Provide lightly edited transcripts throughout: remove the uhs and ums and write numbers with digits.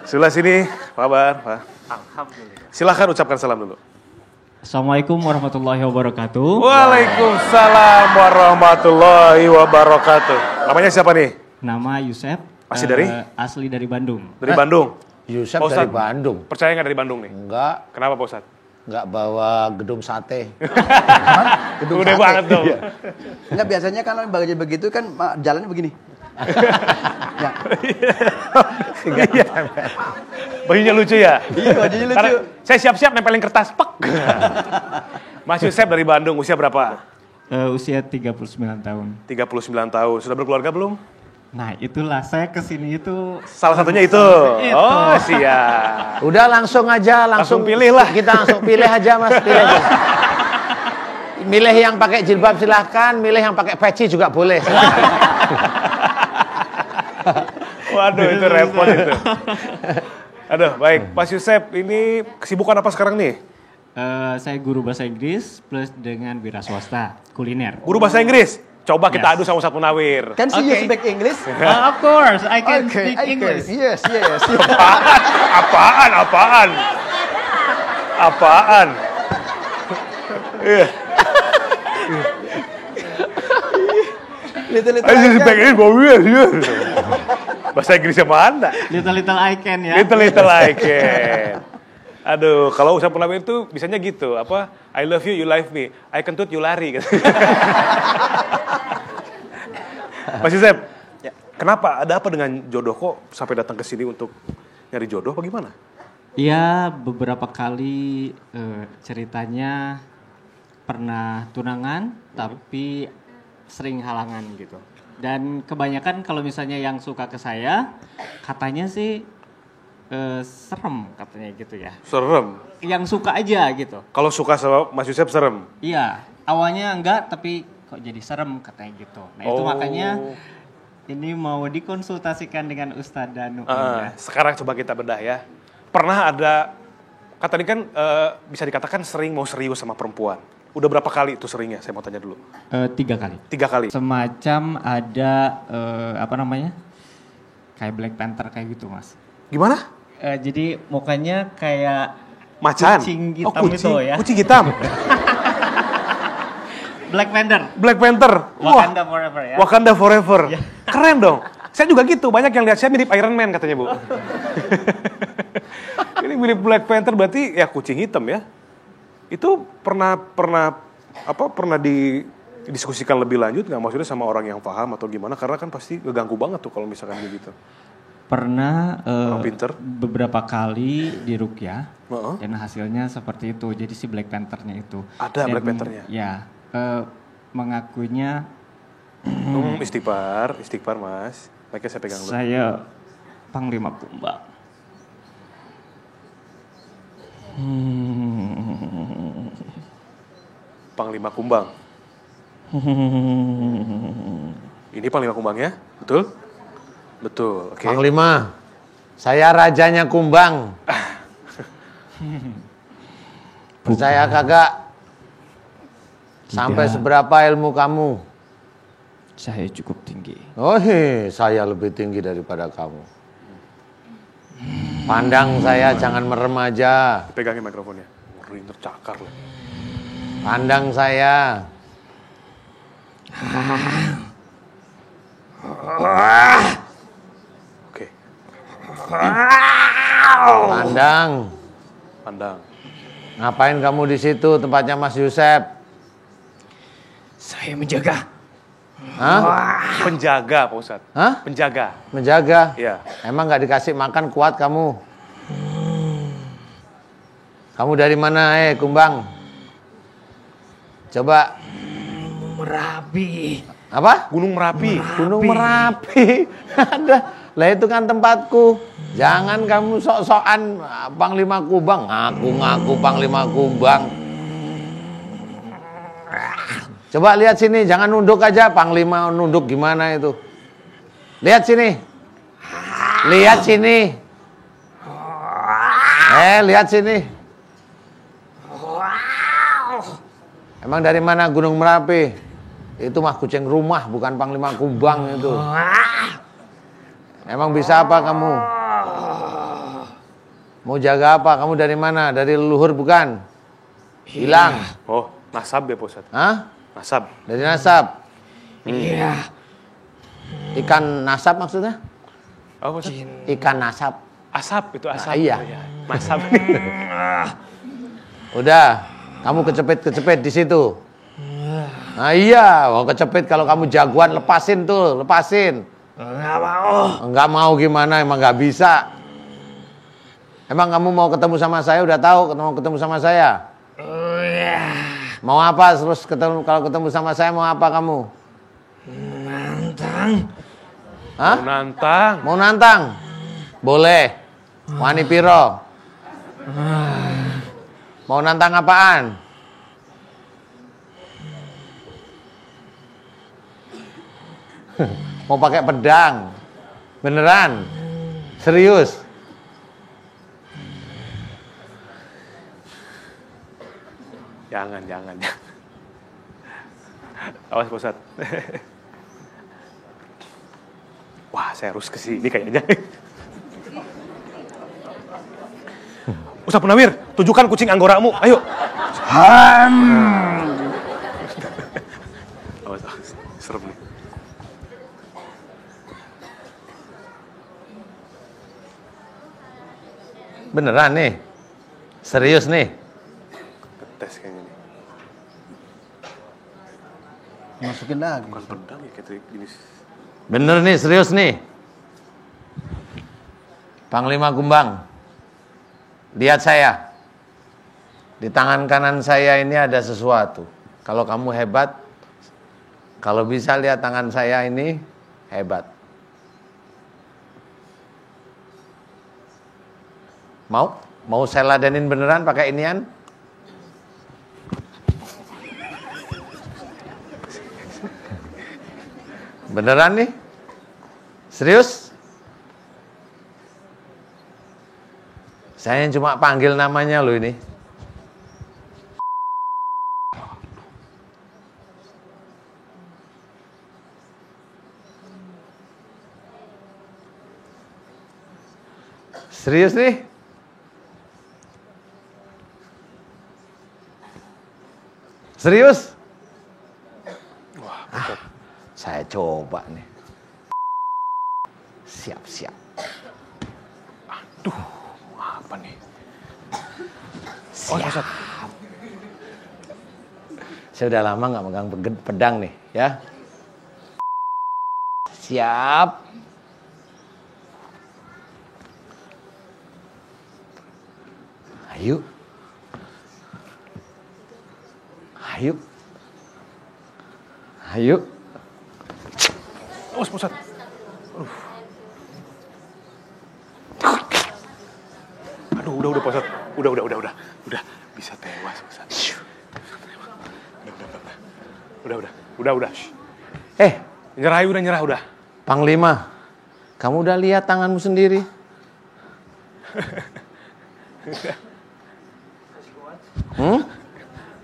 Sebelah sini, Pak Bar, Pak. Alhamdulillah. Silahkan ucapkan salam dulu. Assalamualaikum warahmatullahi wabarakatuh. Waalaikumsalam warahmatullahi wabarakatuh. Namanya siapa nih? Nama Yusef. Asli dari Bandung. Dari Bandung. Yusef Pak dari Ustadz, Bandung. Percaya nggak dari Bandung nih? Enggak, Kenapa Pak Ustadz? enggak bawa gedung sate. Gedung Udah banget dong. Enggak, biasanya kalau begitu kan jalannya begini. Ya. Iya. Bajunya lucu ya? Iya, bajunya lucu. Karena saya siap-siap nempelin kertas, pek. Mas Yusef dari Bandung, usia berapa? Usia 39 tahun. 39 tahun. Sudah berkeluarga belum? Nah, itulah saya kesini itu. Salah satunya itu. Oh, siap. Udah langsung aja, langsung pilih lah. Kita langsung pilih aja, Mas, pilih aja. Milih yang pakai jilbab silahkan, milih yang pakai peci juga boleh. Waduh, itu repot itu. Aduh, baik. Mas Yusef, ini kesibukan apa sekarang nih? Saya guru bahasa Inggris plus dengan wira swasta, kuliner. Guru bahasa Inggris? Coba kita Yes. adu sama Ustadz Munawir. Can see you speak English? Of course, I can speak English. Yes. Apaan? Iya. Little Ayo sih pengen bahasa Inggrisnya mana? Little I can ya. Little I can. Aduh, kalau Ustadz Munawir itu bisanya gitu, apa? I love you, you love me. I kentut, you lari. Mas Yusef, kenapa? Ada apa dengan jodoh kok sampai datang ke sini untuk nyari jodoh? Apa gimana? Ya, beberapa kali ceritanya pernah tunangan, tapi sering halangan gitu. Dan kebanyakan kalau misalnya yang suka ke saya, katanya sih serem katanya gitu ya. Serem. Yang suka aja gitu. Kalau suka sama Mas Yusef serem? Iya, awalnya enggak, tapi kok jadi serem katanya gitu. Nah itu makanya ini mau dikonsultasikan dengan Ustadz Danu. Sekarang coba kita bedah ya. Pernah ada, kata tadi kan bisa dikatakan sering mau serius sama perempuan. Udah berapa kali itu seringnya? Saya mau tanya dulu. 3 kali. 3 kali? Semacam ada, kayak Black Panther kayak gitu mas. Gimana? Jadi mukanya kayak Macan? kucing hitam itu ya. Kucing hitam? Black Panther. Black Panther? Wakanda forever ya. Wakanda forever. Ya. Keren dong. Saya juga gitu, banyak yang lihat saya mirip Iron Man katanya Bu. Ini mirip Black Panther berarti ya kucing hitam ya. Itu pernah didiskusikan lebih lanjut nggak, maksudnya sama orang yang paham atau gimana? Karena kan pasti ngeganggu banget tuh kalau misalkan begitu. Pernah Orang pinter. beberapa kali di ruqyah dan hasilnya seperti itu. Jadi si Black Panther-nya itu. Ada Dan, Black Panther-nya? Ya, mengakuinya Istighfar Mas. Makanya saya pegang dulu. saya Panglima Kumbang. Panglima Kumbang. Ini Panglima Kumbang ya? Betul? Betul, oke. Panglima, saya rajanya Kumbang. Percaya kagak? Sampai seberapa ilmu kamu? Saya cukup tinggi. Oh, saya lebih tinggi daripada kamu. Pandang saya, jangan merem aja. Pegangin mikrofonnya. Ngeri, tercakar loh. Pandang saya. Oke. Pandang. Ngapain kamu di situ tempatnya Mas Yusef? Saya menjaga. Hah? Penjaga Pak Ustadz. Hah? Penjaga. Menjaga? Iya. Emang nggak dikasih makan kuat kamu? Kamu dari mana, Kumbang? Coba. Merapi. Apa? Gunung Merapi. Gunung Merapi. Ada. Lah itu kan tempatku. Jangan kamu sok-sokan Panglima Kumbang. Ngaku-ngaku Panglima Kumbang. Coba lihat sini, jangan nunduk aja. Panglima nunduk gimana itu? Lihat sini. Lihat sini. Lihat sini. Emang dari mana Gunung Merapi? Itu mah kucing rumah, bukan Panglima Kumbang itu. Emang bisa apa kamu? Mau jaga apa? Kamu dari mana? Dari leluhur bukan? Hilang. Oh, nasab ya Pak Ustadz. Hah? Nasab. Dari nasab. Iya. Ikan nasab maksudnya? Oh, Pak Ustadz. Ikan nasab. Asap itu asap. Nah, iya. Nasab. Udah, kamu kecepit di situ. Nah iya, mau kecepit kalau kamu jagoan lepasin tuh, lepasin. Enggak mau. Enggak mau gimana, emang nggak bisa. Emang kamu mau ketemu sama saya, udah tahu mau ketemu sama saya? Mau apa terus kalau ketemu sama saya mau apa kamu? Nantang. Hah? Mau nantang. Mau nantang? Boleh. Wani piro? Mau nantang apaan? Mau pakai pedang? Beneran? Serius? Jangan. Awas Pak Ustadz. Wah, saya harus kesini kayaknya. Ustadz Munawir, tunjukkan kucing anggoramu. Ayo. Awas, serem nih. Beneran nih? Serius nih? Tes kayaknya nih. Masukin lagi. Bukan pedang ya kayak gini. Bener nih, serius nih? Panglima Kumbang, lihat saya. Di tangan kanan saya ini ada sesuatu. Kalau kamu hebat, kalau bisa lihat tangan saya ini hebat. Mau? Mau saya ladenin beneran pakai inian? Beneran nih? Serius? Saya cuma panggil namanya loh ini. Serius nih? Serius? Saya coba nih. Siap. Aduh, apa nih? Oh, Pak Ustadz. Saya udah lama nggak megang pedang nih, ya. Siap. Ayo. Awas Pak Ustadz. Aduh, udah Pak Ustadz. Udah. Bisa tewas Pak Ustadz. Udah. Nyerah udah. Panglima, kamu udah lihat tanganmu sendiri?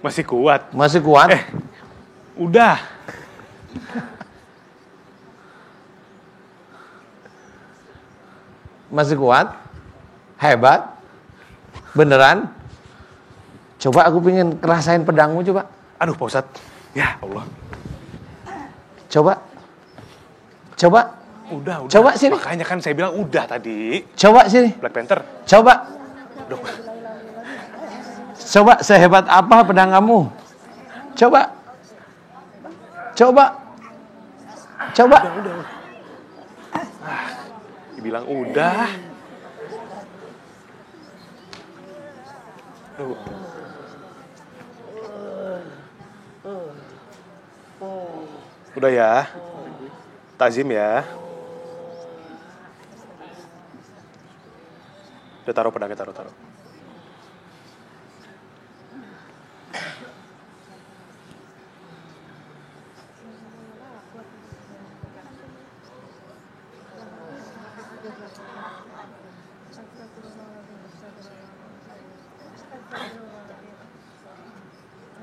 Masih kuat. Masih kuat? Udah. Masih kuat? Hebat? Beneran? Coba aku pengen ngerasain pedangmu coba. Aduh Pak Ustadz. Ya Allah. Coba. Udah. Coba sini. Makanya kan saya bilang udah tadi. Coba sini. Black Panther. Coba. Udah. Coba sehebat apa pedang kamu? Coba. Udah. Dibilang udah. Udah ya. Takzim ya. Udah taruh pedangnya, taruh.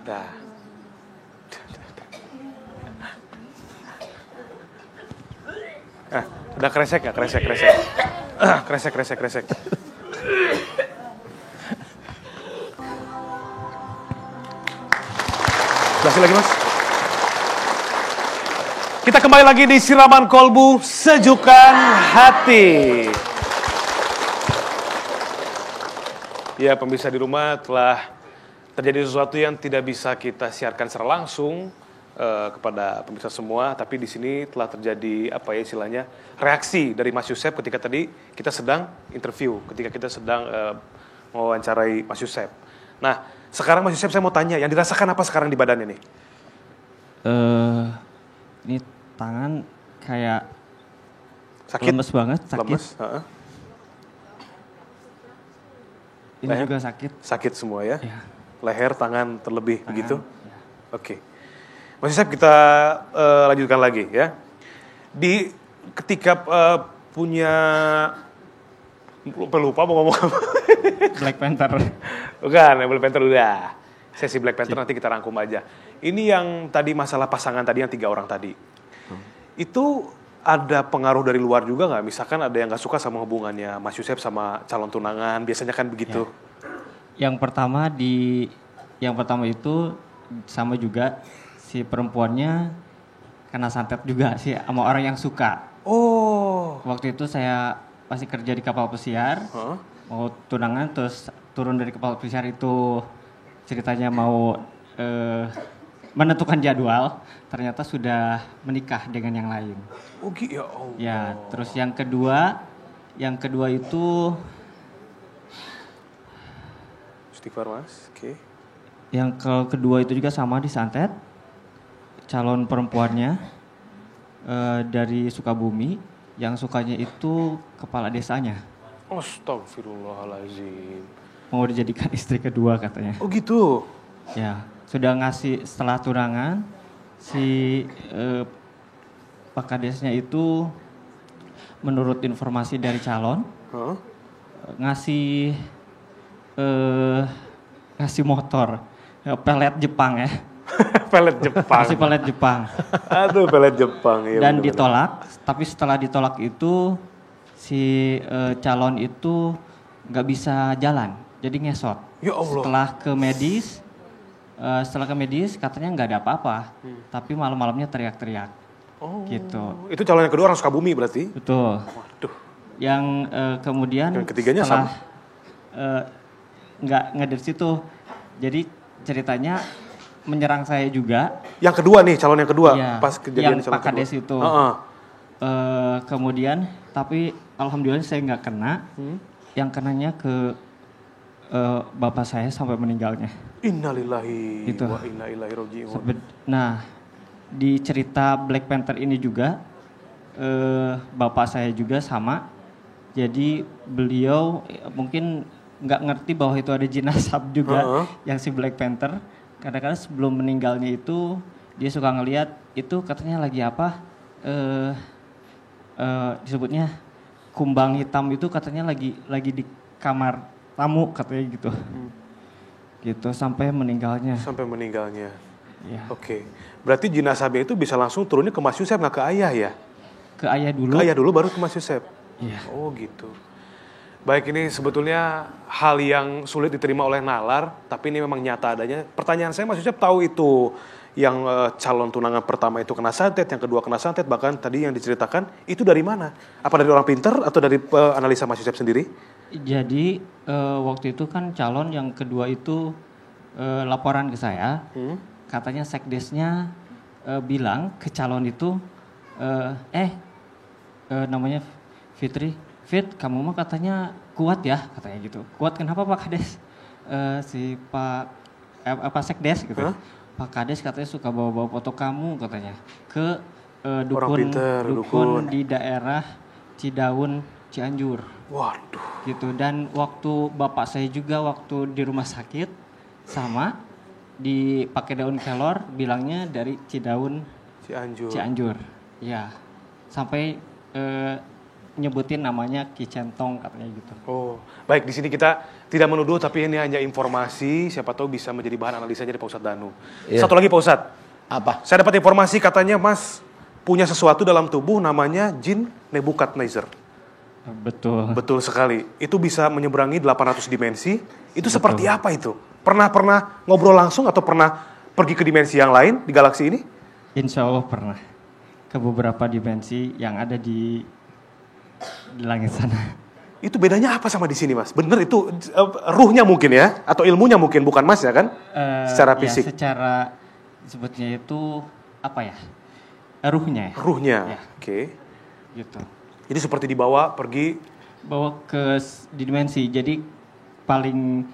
Udah. Nah, Udah kresek nggak? Kresek. Kresek. Kasih lagi mas. Kita kembali lagi di Siraman Kolbu Sejukan Hati. Ya pemirsa di rumah, telah terjadi sesuatu yang tidak bisa kita siarkan secara langsung kepada pemirsa semua, tapi di sini telah terjadi apa ya istilahnya reaksi dari Mas Yusef ketika tadi kita sedang interview, ketika kita sedang mewawancarai Mas Yusef. Nah, sekarang Mas Yusef saya mau tanya, yang dirasakan apa sekarang di badannya nih? Ini tangan kayak Sakit? lemes banget, sakit. Lemes? Ini Leher? juga sakit. Sakit semua ya? Ya. Leher, tangan terlebih, Tangan, begitu? ya. Oke. Mas Yusef kita lanjutkan lagi ya. Ketika punya lupa mau ngomong apa? Black Panther. Bukan, Black Panther udah. Sesi Black Panther nanti kita rangkum aja. Ini yang tadi masalah pasangan tadi yang 3 orang tadi. Itu ada pengaruh dari luar juga nggak? Misalkan ada yang nggak suka sama hubungannya Mas Yusef sama calon tunangan, biasanya kan begitu. Ya. Yang pertama itu sama juga si perempuannya kena santet juga sih sama orang yang suka. Oh. Waktu itu saya masih kerja di kapal pesiar, mau tunangan terus turun dari kapal pesiar itu ceritanya mau menentukan jadwal, ternyata sudah menikah dengan yang lain. Oh ya Allah. Ya, terus yang kedua itu Istighfar mas, oke. yang kedua itu juga sama disantet, calon perempuannya dari Sukabumi, yang sukanya itu kepala desanya. Astagfirullahaladzim. Mau dijadikan istri kedua katanya. Oh gitu. Ya, sudah ngasih setelah tunangan si Pak Kadesnya itu menurut informasi dari calon ngasih motor pelet Jepang ya. Pelet Jepang. Ngasih pelet Jepang. Aduh, pelet Jepang ya. Dan bener-bener. ditolak, tapi setelah ditolak itu si calon itu nggak bisa jalan, jadi ngesot. Ya Allah. Setelah ke medis katanya nggak ada apa-apa, tapi malam-malamnya teriak-teriak. Oh. Gitu. Itu calon yang kedua orang Sukabumi berarti? Betul. Waduh. Yang kemudian Yang ketiganya setelah nggak dari situ, jadi ceritanya menyerang saya juga. Yang kedua nih, calon yang kedua Iya, pas kejadian yang calon Pak Kades kedua. itu. Kemudian, tapi alhamdulillah saya nggak kena. Yang kenanya ke bapak saya sampai meninggalnya. Innalillahi Gitu. wa inna ilaihi raji'un. Nah, di cerita Black Panther ini juga bapak saya juga sama. Jadi beliau mungkin nggak ngerti bahwa itu ada jin asap juga yang si Black Panther. Kadang-kadang sebelum meninggalnya itu dia suka ngelihat itu katanya lagi apa? Disebutnya kumbang hitam itu katanya lagi di kamar tamu katanya gitu. Gitu sampai meninggalnya. Sampai meninggalnya. Ya. Oke. Berarti jenazahnya itu bisa langsung turunnya ke Mas Yusef, nggak ke ayah ya? Ke ayah dulu. Ke ayah dulu baru ke Mas Yusef? Iya. Oh gitu. Baik, ini sebetulnya hal yang sulit diterima oleh nalar, tapi ini memang nyata adanya. Pertanyaan saya, Mas Yusef tahu itu yang calon tunangan pertama itu kena santet, yang kedua kena santet, bahkan tadi yang diceritakan, itu dari mana? Apa dari orang pinter atau dari analisa Mas Yusef sendiri? Jadi waktu itu kan calon yang kedua itu laporan ke saya, katanya sekdesnya bilang ke calon itu, namanya Fitri, Fit, kamu mah katanya kuat ya, katanya gitu. Kuat kenapa Pak Kades? Si Pak Sekdes gitu. Pak Kades katanya suka bawa-bawa foto kamu katanya ke dukun di daerah Cidaun, Cianjur. Waduh. Gitu. Dan waktu bapak saya juga waktu di rumah sakit sama dipakai daun kelor bilangnya dari Cidaun, Cianjur. Ya. Sampai nyebutin namanya Ki Centong katanya gitu. Oh, baik, di sini kita tidak menuduh tapi ini hanya informasi, siapa tahu bisa menjadi bahan analisa dari Pak Ustadz Danu. Iya. Satu lagi Pak Ustadz. Apa? Saya dapat informasi katanya Mas punya sesuatu dalam tubuh namanya jin Nebukadnezar. Betul. Betul sekali. Itu bisa menyeberangi 800 dimensi. Itu seperti apa itu? Pernah ngobrol langsung atau pernah pergi ke dimensi yang lain di galaksi ini? Insya Allah pernah ke beberapa dimensi yang ada di langit sana. Itu bedanya apa sama di sini, Mas? Bener itu ruhnya mungkin ya, atau ilmunya mungkin, bukan Mas ya kan? Secara fisik. Ya, secara sebutnya itu apa ya? Ruhnya. Ruhnya, Ya. Oke. Gitu. Jadi seperti dibawa pergi. Bawa ke dimensi. Jadi paling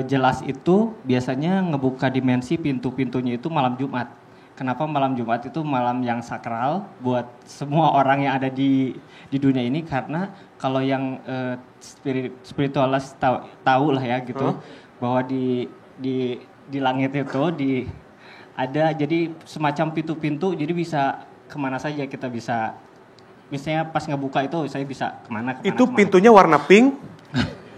jelas itu biasanya ngebuka dimensi pintu-pintunya itu malam Jumat. Kenapa malam Jumat itu malam yang sakral buat semua orang yang ada di dunia ini? Karena kalau yang spiritualis tahu lah ya gitu, bahwa di langit itu ada jadi semacam pintu-pintu, jadi bisa kemana saja kita bisa. Misalnya pas ngebuka itu saya bisa kemana. Itu pintunya warna pink.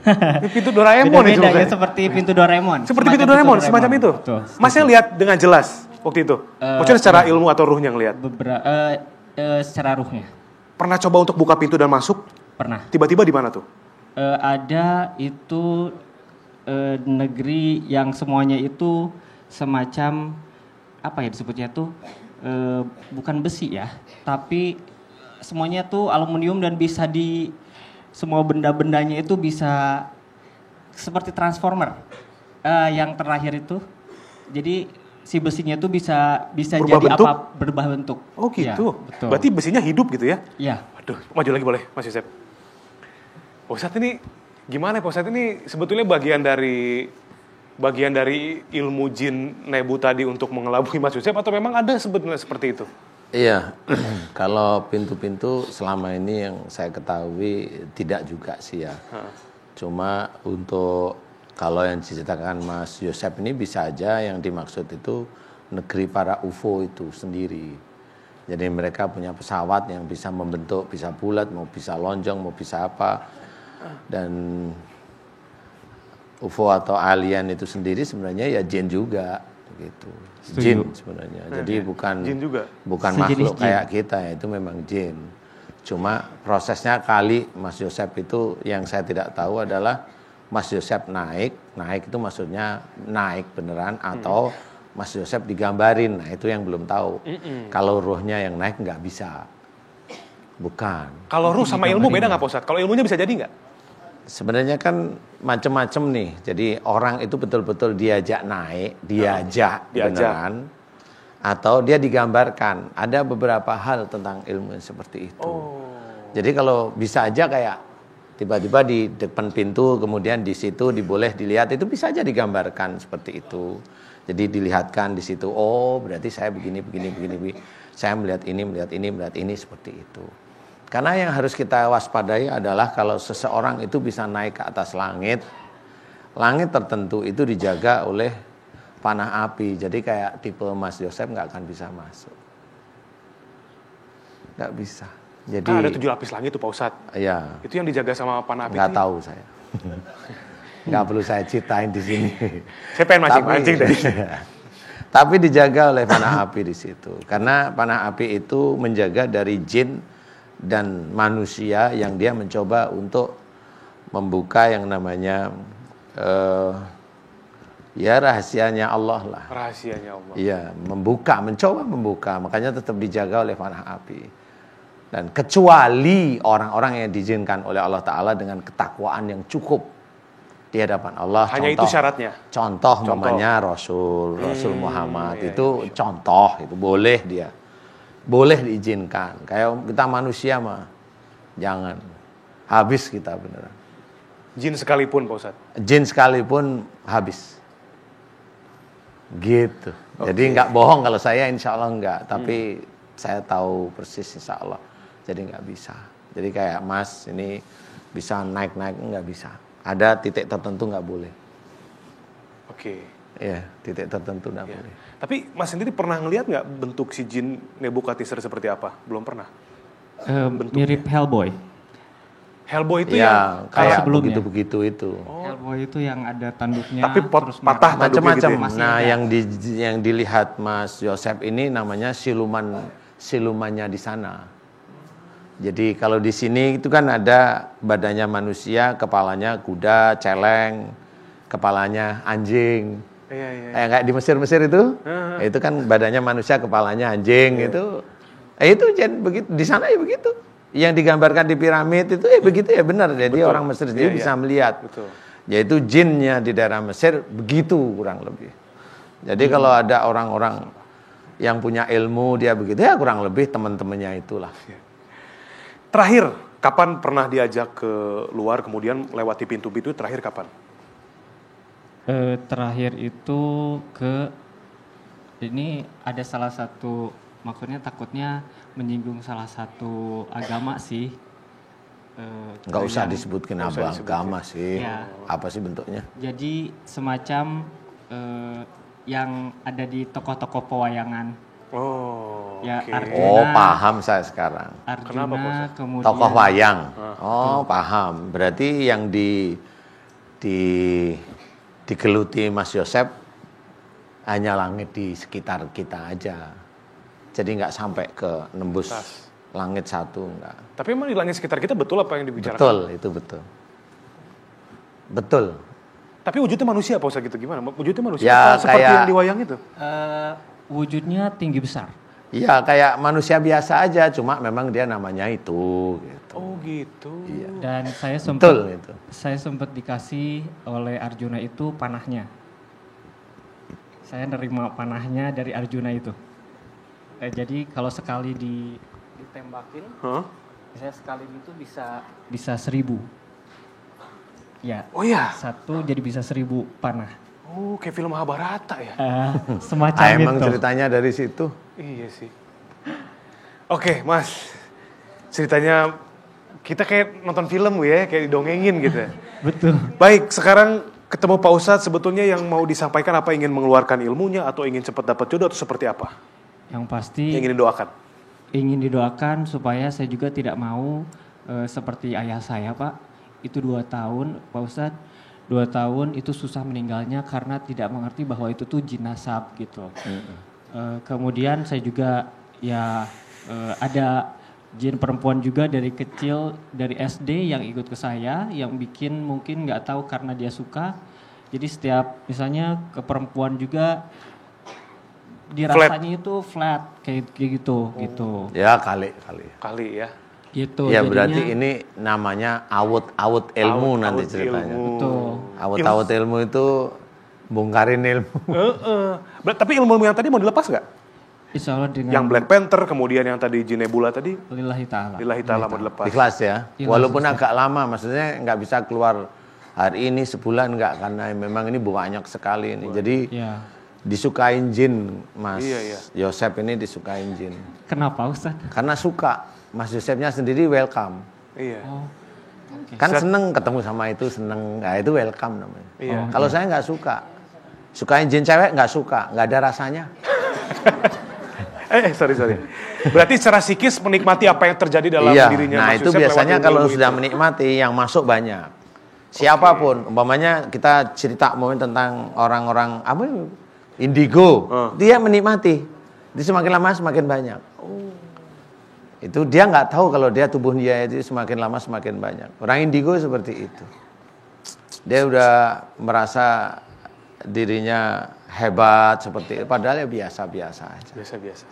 Ini pintu Doraemon itu. Beda ya, seperti pintu Doraemon. Seperti pintu Doraemon, semacam itu. Betul. Masnya lihat dengan jelas waktu itu. Maksudnya secara ilmu atau ruhnya ngelihat? Secara ruhnya. Pernah coba untuk buka pintu dan masuk? Pernah. Tiba-tiba di mana tuh? Ada itu negeri yang semuanya itu semacam apa ya disebutnya tuh bukan besi ya, tapi semuanya tuh aluminium dan bisa semua benda-bendanya itu bisa seperti transformer. Yang terakhir itu, jadi si besinya tuh bisa Berubah jadi bentuk? berubah bentuk. Oh gitu. Ya, betul. Berarti besinya hidup gitu ya? Iya. Waduh, maju lagi boleh, Mas Yosep. Pak Ustadz ini gimana Pak Ustadz ini sebetulnya bagian dari ilmu jin Nebu tadi untuk mengelabui Mas Yosep atau memang ada sebetulnya seperti itu? Iya, kalau pintu-pintu selama ini yang saya ketahui tidak juga sih ya. Cuma untuk kalau yang diceritakan Mas Yosep ini bisa aja yang dimaksud itu negeri para UFO itu sendiri. Jadi mereka punya pesawat yang bisa membentuk, bisa bulat, mau bisa lonjong, mau bisa apa. Dan UFO atau alien itu sendiri sebenarnya ya jin juga gitu. Jin sebenarnya. Jadi bukan jin juga. Bukan makhluk kayak kita ya, itu memang jin. Cuma prosesnya kali Mas Yosep itu yang saya tidak tahu adalah Mas Yosep naik itu maksudnya naik beneran atau Mas Yosep digambarin. Nah, itu yang belum tahu. Kalau ruhnya yang naik nggak bisa. Bukan. Kalau ruh sama ilmu beda nggak Pak Ustadz? Kalau ilmunya bisa jadi nggak? Sebenarnya kan macam-macam nih. Jadi orang itu betul-betul diajak naik, diajak beneran, atau dia digambarkan. Ada beberapa hal tentang ilmu seperti itu. Jadi kalau bisa aja kayak tiba-tiba di depan pintu, kemudian di situ boleh dilihat, itu bisa aja digambarkan seperti itu. Jadi dilihatkan di situ. Oh, berarti saya begini. Saya melihat ini seperti itu. Karena yang harus kita waspadai adalah kalau seseorang itu bisa naik ke atas langit tertentu itu dijaga oleh panah api. Jadi kayak tipe Mas Yosep nggak akan bisa masuk. Nggak bisa. Jadi ada 7 lapis langit tuh Pak Ustadz. Iya. Itu yang dijaga sama panah api. Nggak tahu saya. Nggak perlu saya ceritain di sini. Saya pengen mancing tadi. Tapi dijaga oleh panah api di situ. Karena panah api itu menjaga dari jin dan manusia yang dia mencoba untuk membuka yang namanya ya rahasianya Allah lah. Rahasianya Allah. Iya, mencoba membuka, makanya tetap dijaga oleh panah api. Dan kecuali orang-orang yang diizinkan oleh Allah Ta'ala dengan ketakwaan yang cukup di hadapan Allah. Hanya itu syaratnya? Contoh namanya Rasul Muhammad itu contoh, itu boleh dia. Boleh diizinkan. Kayak kita manusia mah jangan. Habis kita beneran. Jin sekalipun Pak Ustadz? Jin sekalipun habis. Gitu. Jadi nggak bohong kalau saya insya Allah nggak. Tapi saya tahu persis insya Allah. Jadi nggak bisa. Jadi kayak Mas ini bisa naik-naik nggak bisa. Ada titik tertentu nggak boleh. Oke. Iya, titik tertentu nggak boleh. Tapi Mas sendiri pernah ngelihat nggak bentuk si jin Nebukadnezar seperti apa? Belum pernah. Mirip Hellboy. Hellboy itu ya, yang kayak sebelumnya. begitu itu. Hellboy itu yang ada tanduknya. Tapi terus patah macam-macam. gitu ya? Nah, yang dilihat Mas Yosep ini namanya siluman silumannya di sana. Jadi kalau di sini itu kan ada badannya manusia, kepalanya kuda, celeng, kepalanya anjing. Kayak di Mesir itu, itu kan badannya manusia, kepalanya anjing itu. Itu begitu di sana ya begitu. Yang digambarkan di piramid itu begitu ya benar. Jadi orang Mesir sendiri bisa melihat. Betul. Yaitu jinnya di daerah Mesir begitu kurang lebih. Jadi kalau ada orang-orang yang punya ilmu dia begitu ya kurang lebih teman-temannya itulah. Terakhir, kapan pernah diajak ke luar kemudian lewati pintu-pintu, terakhir kapan? Terakhir itu ini ada salah satu, maksudnya takutnya menyinggung salah satu agama sih. Nggak usah disebutkan apa agama sih. Ya. Apa sih bentuknya? Jadi semacam yang ada di tokoh-tokoh pewayangan. Oh, ya, okay. Arjuna, paham saya sekarang. Arjuna, Kenapa, kemudian Tokoh wayang. Paham. Berarti yang digeluti Mas Yosep hanya langit di sekitar kita aja. Jadi nggak sampai ke nembus langit satu, enggak. Tapi emang di langit sekitar kita betul apa yang dibicarakan? Betul, itu betul. Betul. Tapi wujudnya manusia apa Ustaz gitu? Gimana? Wujudnya manusia Ya, apa seperti kayak- yang di wayang itu? wujudnya tinggi besar. Iya, kayak manusia biasa aja, cuma memang dia namanya itu. Gitu. Oh gitu. Iya. Dan saya Betul itu. sempat dikasih oleh Arjuna itu panahnya. Saya nerima panahnya dari Arjuna itu. Jadi kalau sekali ditembakin, saya sekali itu bisa 1000. Ya. Oh iya. Satu jadi bisa 1000 panah. Oh, kayak film Mahabharata ya? Semacam Emang itu. ceritanya dari situ. Iya sih. Oke, Mas. Ceritanya kita kayak nonton film ya, kayak didongengin gitu. Betul. Baik, sekarang ketemu Pak Ustadz, sebetulnya yang mau disampaikan apa, ingin mengeluarkan ilmunya atau ingin cepat dapat jodoh atau seperti apa? Yang pasti Yang ingin didoakan. ingin didoakan supaya saya juga tidak mau seperti ayah saya, Pak. Itu 2 tahun, Pak Ustadz. 2 tahun itu susah meninggalnya karena tidak mengerti bahwa itu tuh jin nasab gitu. Kemudian saya juga ada jin perempuan juga dari kecil, dari SD yang ikut ke saya, yang bikin mungkin nggak tahu karena dia suka. Jadi setiap misalnya ke perempuan juga dirasanya itu flat kayak gitu gitu. Ya kali. Kali ya. Gitu. Ya jadinya, berarti ini namanya awut-awut ilmu nanti Awut ceritanya. ilmu. Betul. Awut-awut ilmu itu bongkarin ilmu. Tapi ilmu yang tadi mau dilepas nggak? Insya Allah dengan Yang Black Panther, kemudian yang tadi Jin Nebula tadi, lillahi ta'ala. lillahi ta'ala mau dilepas. Ikhlas ya. Ikhlas, Walaupun Ustaz. agak lama, maksudnya nggak bisa keluar hari ini sebulan nggak, karena memang ini banyak sekali ini. Jadi Ya. disukain jin, Mas Iya. Yosep ini disukain jin. Kenapa Ustaz? Karena suka. Mas Yosepnya sendiri welcome. Iya. Oh, oke. Kan seneng ketemu sama itu, seneng. Nah, itu welcome namanya. Iya. Kalau saya nggak suka. Sukain jin cewek nggak suka, nggak ada rasanya. Sorry. Berarti secara psikis menikmati apa yang terjadi dalam Iya. dirinya Nah Mas itu Yosep biasanya lewat kalau ilmu sudah itu. menikmati yang masuk banyak. Siapapun, umpamanya kita cerita momen tentang orang-orang apa indigo, dia menikmati. Dia semakin lama semakin banyak. Itu dia nggak tahu kalau dia tubuh dia itu semakin lama semakin banyak. Orang indigo seperti itu. Dia udah merasa dirinya hebat seperti itu, padahal ya biasa-biasa aja. Biasa-biasa.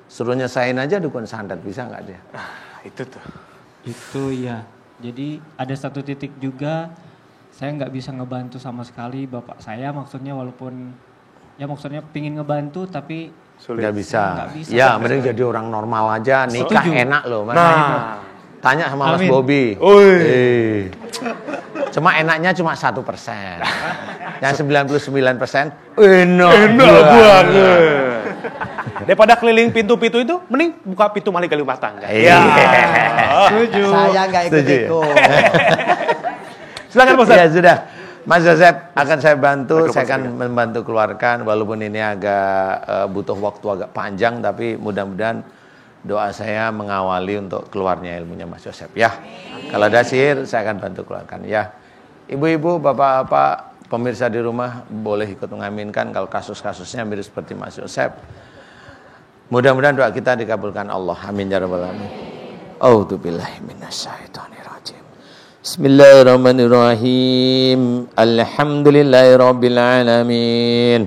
Suruh nyesain aja dukun santet, bisa nggak dia? Itu tuh. Itu ya. Jadi ada satu titik juga saya nggak bisa ngebantu sama sekali bapak saya, maksudnya walaupun ya maksudnya pingin ngebantu tapi Sulit. Nggak bisa. Nggak bisa. Ya, mending jadi orang normal aja, nikah Setuju. enak loh. Mas. Nah. Tanya sama Mas Amin. Bobby. Oi. Cuma enaknya cuma 1%. Yang 99% enak banget. Daripada keliling pintu-pintu itu, mending buka pintu malik kali rumah tangga. Iya. setuju. Saya nggak Setuju ya? ikut-ikut. Silakan Pak Ustaz. Ya sudah. Mas Joseph akan saya bantu, Mikrofon saya akan sedikit. membantu keluarkan walaupun ini agak butuh waktu agak panjang, tapi mudah-mudahan doa saya mengawali untuk keluarnya ilmunya Mas Joseph ya. Kalau ada sihir saya akan bantu keluarkan ya. Ibu-ibu, bapak-bapak, pemirsa di rumah boleh ikut mengaminkan kalau kasus-kasusnya mirip seperti Mas Joseph. Mudah-mudahan doa kita dikabulkan Allah. Amin ya rabbal alamin. A'udzubillahi minasyaitonirrajim. Bismillahirrahmanirrahim. Alhamdulillahirabbil alamin.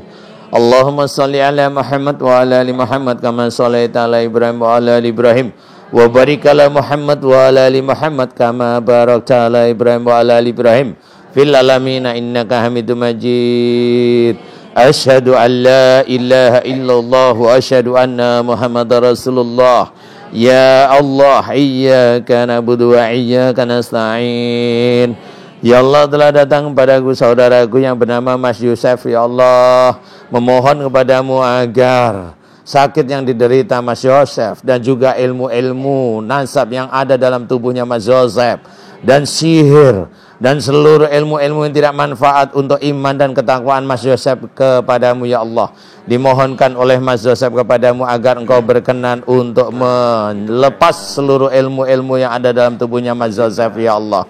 Allahumma shalli ala Muhammad wa ala ali Muhammad kama shallaita ala Ibrahim wa ala ali Ibrahim wa barik ala Muhammad wa ala ali Muhammad kama barakta ala Ibrahim wa ala ali Ibrahim fil alamin innaka Hamidum Majid. Asyhadu an la ilaha illallah wa asyhadu anna Muhammadar Rasulullah. Ya Allah, iyyaka na'budu wa iyyaka nasta'in. Ya Allah, telah datang kepadaku saudaraku yang bernama Mas Yusef. Ya Allah, memohon kepadamu agar sakit yang diderita Mas Yosef dan juga ilmu-ilmu nasab yang ada dalam tubuhnya Mas Yosef dan sihir dan seluruh ilmu-ilmu yang tidak manfaat untuk iman dan ketakwaan Mas Yosef kepadamu ya Allah, dimohonkan oleh Mas Yosef kepadamu agar engkau berkenan untuk melepas seluruh ilmu-ilmu yang ada dalam tubuhnya Mas Yosef ya Allah.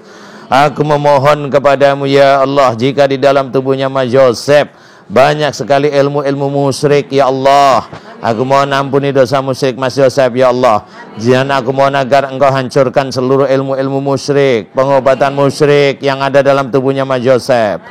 Aku memohon kepadamu ya Allah, jika di dalam tubuhnya Mas Yosef banyak sekali ilmu-ilmu musyrik ya Allah, aku mohon ampuni dosa musyrik Mas Yosef ya Allah. Jangan aku mohon agar engkau hancurkan seluruh ilmu-ilmu musyrik, pengobatan musyrik yang ada dalam tubuhnya Mas Yosef.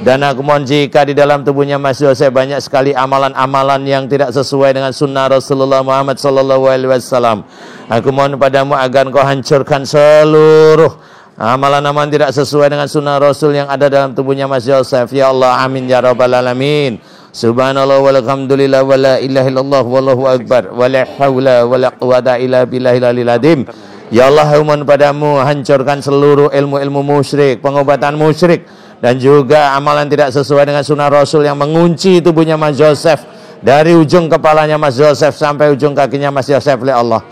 Dan aku mohon jika di dalam tubuhnya Mas Yosef banyak sekali amalan-amalan yang tidak sesuai dengan sunnah Rasulullah Muhammad SAW, aku mohon padamu agar engkau hancurkan seluruh amalan-amalan tidak sesuai dengan sunnah Rasul yang ada dalam tubuhnya Mas Yosef ya Allah. Amin ya rabbal alamin. Subhanallah walhamdulillah wa la ilaha illallah wallahu akbar wa la haula wa la quwata illa billahil aliyil azim. Ya Allah, mohon padamu hancurkan seluruh ilmu-ilmu musyrik, pengobatan musyrik dan juga amalan tidak sesuai dengan sunnah Rasul yang mengunci tubuhnya Mas Yosef dari ujung kepalanya Mas Yosef sampai ujung kakinya Mas Yosef ya Allah.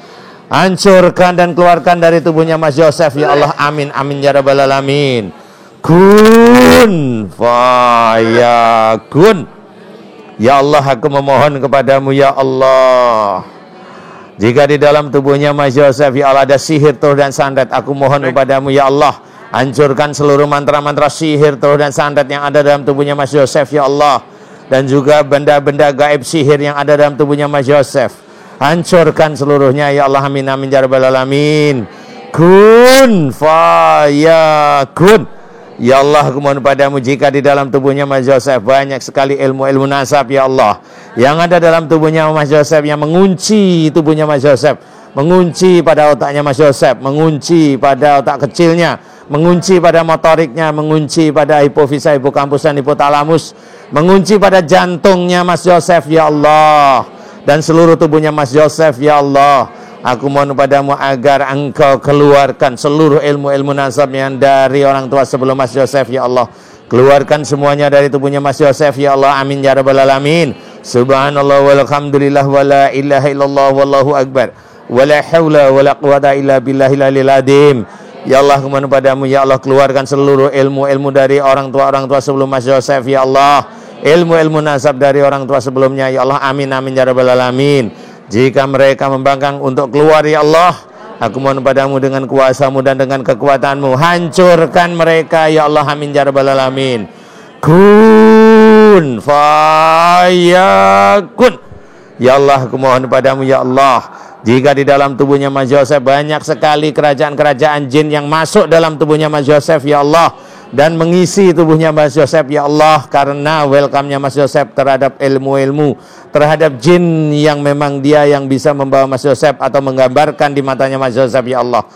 Hancurkan dan keluarkan dari tubuhnya Mas Yosef ya Allah. Amin amin ya rabbal alamin. Kun fayakun. Ya Allah, aku memohon kepadamu ya Allah, jika di dalam tubuhnya Mas Yosef ya Allah ada sihir, tuh dan santet, aku mohon kepadamu ya Allah, hancurkan seluruh mantra-mantra sihir, tuh dan santet yang ada dalam tubuhnya Mas Yosef ya Allah, dan juga benda-benda gaib sihir yang ada dalam tubuhnya Mas Yosef. Hancurkan seluruhnya ya Allah. Amin amin ya rabbal alamin. Kun fayakun. Ya Allah, aku mohon padamu jika di dalam tubuhnya Mas Yosef banyak sekali ilmu-ilmu nasab ya Allah yang ada dalam tubuhnya Mas Yosef yang mengunci tubuhnya Mas Yosef, mengunci pada otaknya Mas Yosef, mengunci pada otak kecilnya, mengunci pada motoriknya, mengunci pada hipofisa, hipokampus dan hipotalamus, mengunci pada jantungnya Mas Yosef ya Allah, dan seluruh tubuhnya Mas Yosef ya Allah. Aku mohon padamu agar engkau keluarkan seluruh ilmu-ilmu nasab yang dari orang tua sebelum Mas Yosef ya Allah. Keluarkan semuanya dari tubuhnya Mas Yosef ya Allah. Amin ya rabbal alamin. Subhanallah walhamdulillah wa la ilaha illallah wallahu akbar wa la haula wa la quwata illa billahil aliyil azim. Ya Allah, aku mohon padamu ya Allah, keluarkan seluruh ilmu-ilmu dari orang tua sebelum Mas Yosef ya Allah. Ilmu-ilmu nasab dari orang tua sebelumnya ya Allah. Amin amin ya rabbal alamin. Jika mereka membangkang untuk keluar ya Allah, aku mohon padamu dengan kuasa-Mu dan dengan kekuatan-Mu, hancurkan mereka ya Allah. Amin ya rabbal alamin. Kun fayakun. Ya Allah, aku mohon padamu ya Allah, jika di dalam tubuhnya Mas Yosef banyak sekali kerajaan-kerajaan jin yang masuk dalam tubuhnya Mas Yosef ya Allah dan mengisi tubuhnya Mas Yosef ya Allah, karena welcome-nya Mas Yosef terhadap ilmu-ilmu, terhadap jin yang memang dia yang bisa membawa Mas Yosef atau menggambarkan di matanya Mas Yosef ya Allah.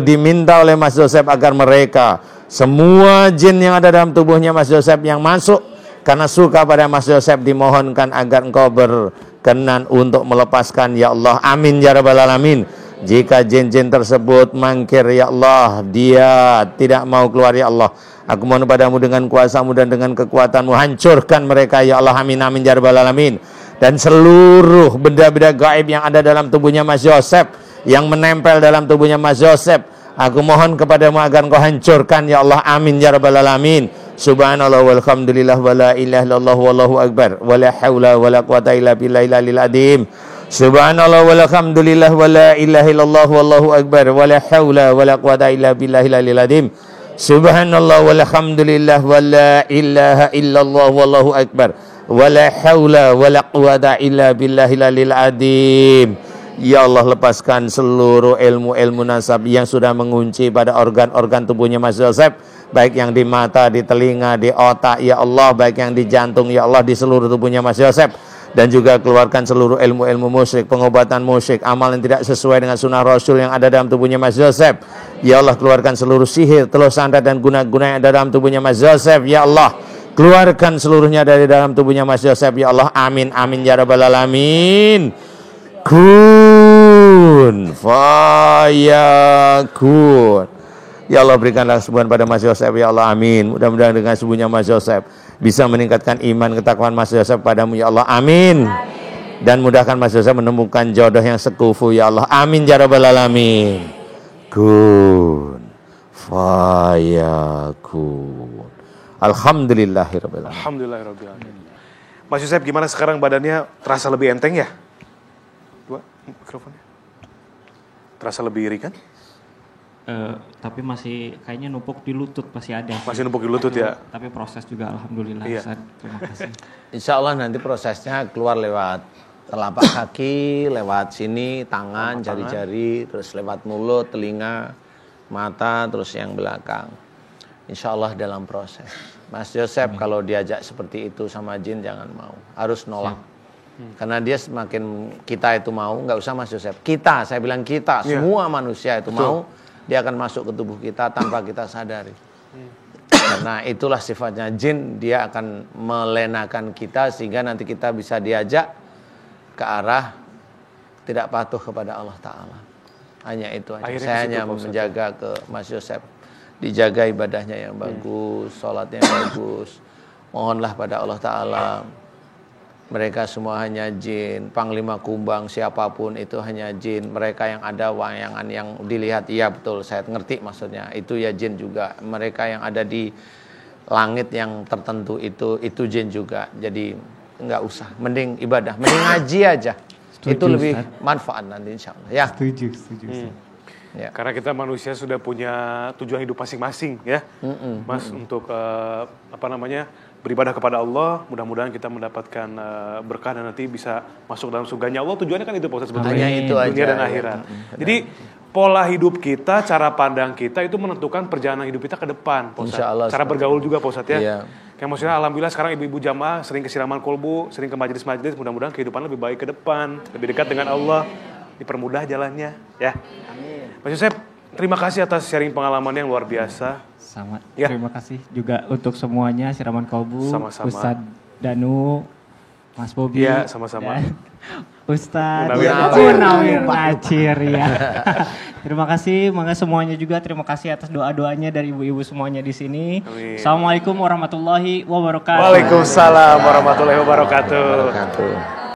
Diminta oleh Mas Yosef agar mereka semua jin yang ada dalam tubuhnya Mas Yosef yang masuk karena suka pada Mas Yosef, dimohonkan agar engkau berkenan untuk melepaskan ya Allah. Amin ya rabbal alamin. Jika jin-jin tersebut mangkir ya Allah, dia tidak mau keluar ya Allah, aku mohon padamu dengan kuasa-Mu dan dengan kekuatan-Mu, hancurkan mereka ya Allah. Amin amin ya rabbal alamin. Dan seluruh benda-benda gaib yang ada dalam tubuhnya Mas Yosef, yang menempel dalam tubuhnya Mas Yosef, aku mohon kepadamu agar engkau hancurkan ya Allah. Amin ya rabbal alamin. Subhanallah walhamdulillah wa la ilaha illallah wallahu akbar wa la haula wa la quwata illa billahil aliyil azim. Subhanallah walhamdulillah wa la ilaha illallah wallahu akbar wa la haula wa la quwata illa billahil aliyil azim. Subhanallah walhamdulillah wa la ilaha illallah wallahu akbar Wala haula wala quwata illa billahil aliyil azim. Ya Allah, lepaskan seluruh ilmu-ilmu nasab yang sudah mengunci pada organ-organ tubuhnya Mas Yosef, baik yang di mata, di telinga, di otak, ya Allah, baik yang di jantung, ya Allah, di seluruh tubuhnya Mas Yosef. Dan juga keluarkan seluruh ilmu-ilmu musyrik, pengobatan musyrik, amal yang tidak sesuai dengan sunnah Rasul yang ada dalam tubuhnya Mas Yosef. Ya Allah, keluarkan seluruh sihir, telur santet dan guna-guna yang ada dalam tubuhnya Mas Yosef. Ya Allah, keluarkan seluruhnya dari dalam tubuhnya Mas Yosef. Ya Allah, amin, amin, ya rabbal alamin. Kun fayakun. Ya Allah, berikanlah kesembuhan pada Mas Yosef, ya Allah, amin. Mudah-mudahan dengan sembuhnya Mas Yosef bisa meningkatkan iman ketakwaan Mas Yosef padamu, ya Allah, amin. Dan mudahkan Mas Yosef menemukan jodoh yang sekufu, ya Allah, amin, ya rabbal alamin. Kun fayakun. Alhamdulillahirabbil alamin. Alhamdulillahirabbil alamin. Mas Yosef, gimana sekarang badannya? Terasa lebih enteng ya? Dua mikrofonnya. Terasa lebih iri kan? Tapi masih kayaknya numpuk di lutut, masih ada. Masih numpuk di lutut ya? Tapi proses juga alhamdulillah. Iya. Ustaz. Terima kasih. Insya Allah nanti prosesnya keluar lewat telapak kaki, lewat sini, tangan, jari-jari, terus lewat mulut, telinga, mata, terus yang belakang. Insya Allah dalam proses. Mas Yosef kalau diajak seperti itu sama jin jangan mau, harus nolak. Karena dia semakin kita itu mau, nggak usah Mas Yosef. Kita, saya bilang kita, semua manusia itu mau, dia akan masuk ke tubuh kita tanpa kita sadari. Karena itulah sifatnya jin, dia akan melenakan kita sehingga nanti kita bisa diajak ke arah tidak patuh kepada Allah Ta'ala. Hanya itu aja. Akhirnya Saya hanya menjaga ke Mas Yosef, dijaga ibadahnya yang bagus, sholatnya yang bagus. Mohonlah pada Allah Ta'ala. Mereka semua hanya jin, Panglima Kumbang siapapun itu hanya jin. Mereka yang ada wayangan yang dilihat, iya betul, saya ngerti maksudnya. Itu ya jin juga. Mereka yang ada di langit yang tertentu itu jin juga. Jadi nggak usah, mending ibadah, mending ngaji aja. Setuju, itu lebih Ustaz. manfaat nanti insya Allah. Ya. Setuju. Ustaz. Ya. Karena kita manusia sudah punya tujuan hidup masing-masing ya, Mas, untuk beribadah kepada Allah. Mudah-mudahan kita mendapatkan berkah dan nanti bisa masuk dalam surganya Allah. Tujuannya kan itu Pak Ustaz sebetulnya, Hanya itu dunia aja, dan ya. akhirat. Jadi pola hidup kita, cara pandang kita itu menentukan perjalanan hidup kita ke depan, Pak Ustaz. Insya Allah, Cara bergaul juga Pak Ustaz ya. Iya. Kayak maksudnya alhamdulillah sekarang ibu-ibu jamaah sering ke siraman kolbu, sering ke majelis-majelis. Mudah-mudahan kehidupan lebih baik ke depan, lebih dekat dengan Allah, dipermudah jalannya ya. Amin. Mas Yosef, terima kasih atas sharing pengalaman yang luar biasa. Sama. Ya. Terima kasih juga untuk semuanya, Siraman Kolbu, Sama-sama. Ustadz Danu, Mas Bobi. Iya, sama-sama. dan Ustadz Munawir Munawir Nachir ya. Terima kasih, mangga semuanya juga terima kasih atas doa-doanya dari ibu-ibu semuanya di sini. Amin. Assalamualaikum warahmatullahi wabarakatuh. Waalaikumsalam warahmatullahi wabarakatuh. Wabarakatuh.